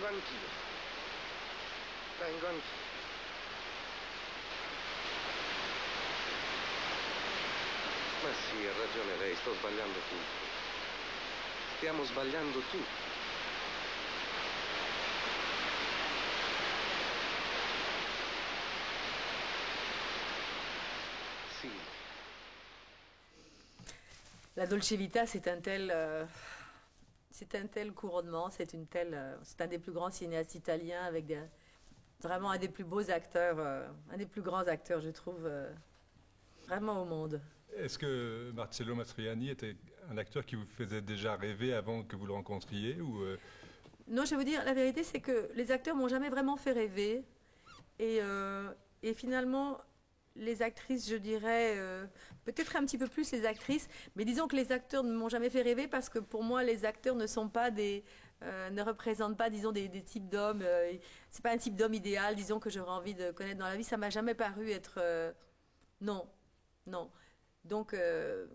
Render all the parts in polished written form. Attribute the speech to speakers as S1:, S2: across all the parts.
S1: vengo anch'io. Vengo anch'io. Ma sì, ha ragione lei, sto sbagliando tutto. Stiamo sbagliando tutto. Sì.
S2: La Dolce Vita, c'est un tel couronnement, c'est un des plus grands cinéastes italiens avec vraiment un des plus beaux acteurs, un des plus grands acteurs, je trouve, vraiment au monde.
S3: Est-ce que Marcello Mastroianni était un acteur qui vous faisait déjà rêver avant que vous le rencontriez ou
S2: Non, je vais vous dire, la vérité, c'est que les acteurs m'ont jamais vraiment fait rêver. Et finalement, les actrices, je dirais, peut-être un petit peu plus les actrices, mais disons que les acteurs ne m'ont jamais fait rêver parce que pour moi, les acteurs ne sont pas ne représentent pas, disons, des types d'hommes. C'est pas un type d'homme idéal, disons, que j'aurais envie de connaître dans la vie. Ça m'a jamais paru être. Non, non. Donc, je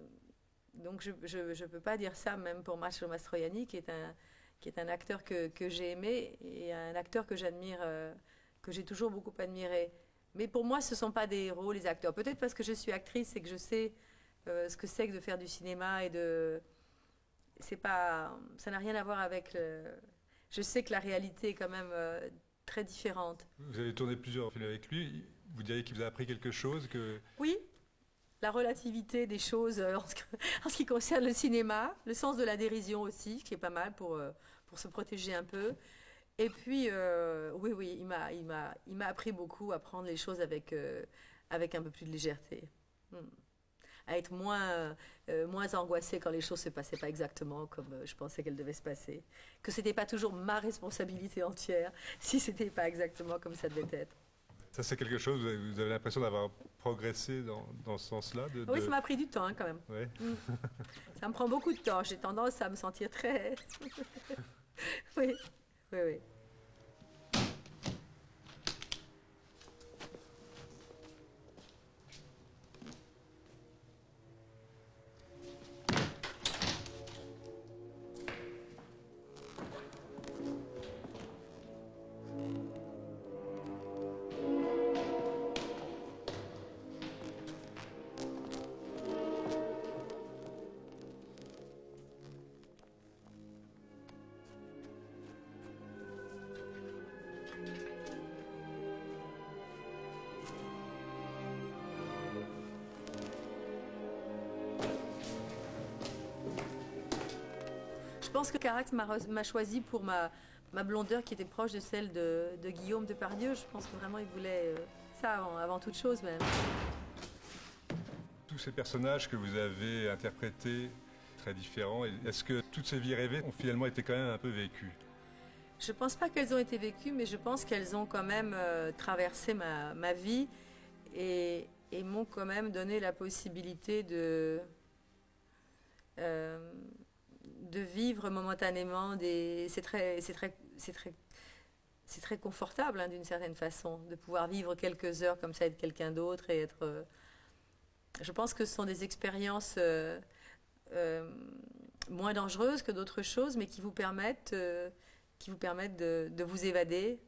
S2: peux pas dire ça même pour Marcello Mastroianni, qui est un acteur que j'ai aimé et un acteur que j'admire, que j'ai toujours beaucoup admiré. Mais pour moi, ce ne sont pas des héros, les acteurs. Peut-être parce que je suis actrice et que je sais ce que c'est que de faire du cinéma et de... C'est pas... Ça n'a rien à voir avec Je sais que la réalité est quand même très différente.
S3: vous avez tourné plusieurs films avec lui, vous diriez qu'il vous a appris quelque chose que...
S2: Oui, la relativité des choses en ce qui concerne le cinéma, le sens de la dérision aussi, qui est pas mal pour se protéger un peu. Et puis, oui, il m'a appris beaucoup à prendre les choses avec un peu plus de légèreté. À être moins angoissée quand les choses se passaient pas exactement comme je pensais qu'elles devaient se passer. Que c'était pas toujours ma responsabilité entière si c'était pas exactement comme ça devait être.
S3: Ça, c'est quelque chose, vous avez l'impression d'avoir progressé dans ce sens-là
S2: Oui, ça m'a pris du temps hein, quand même.
S3: Ouais.
S2: Ça me prend beaucoup de temps. J'ai tendance à me sentir très... Oui, oui, oui. Je pense que Carax m'a choisi pour ma blondeur qui était proche de celle de Guillaume Depardieu. Je pense que vraiment il voulait ça avant toute chose même.
S3: Tous ces personnages que vous avez interprétés, très différents, est-ce que toutes ces vies rêvées ont finalement été quand même un peu vécues?
S2: Je pense pas qu'elles ont été vécues, mais je pense qu'elles ont quand même traversé ma vie et m'ont quand même donné la possibilité de vivre momentanément c'est très confortable hein, d'une certaine façon de pouvoir vivre quelques heures comme ça avec quelqu'un d'autre et être je pense que ce sont des expériences moins dangereuses que d'autres choses mais qui vous permettent de vous évader.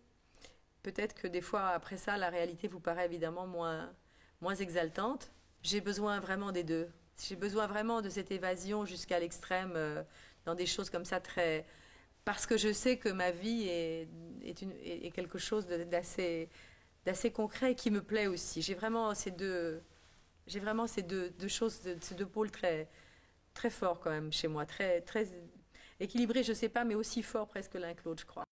S2: Peut-être que des fois après ça la réalité vous paraît évidemment moins exaltante. J'ai besoin vraiment des deux. J'ai besoin vraiment de cette évasion jusqu'à l'extrême dans des choses comme ça très... Parce que je sais que ma vie est quelque chose d'assez concret et qui me plaît aussi. J'ai vraiment ces deux choses, ces deux pôles très, très forts quand même chez moi, très, très équilibrés, je sais pas, mais aussi forts presque l'un que l'autre, je crois.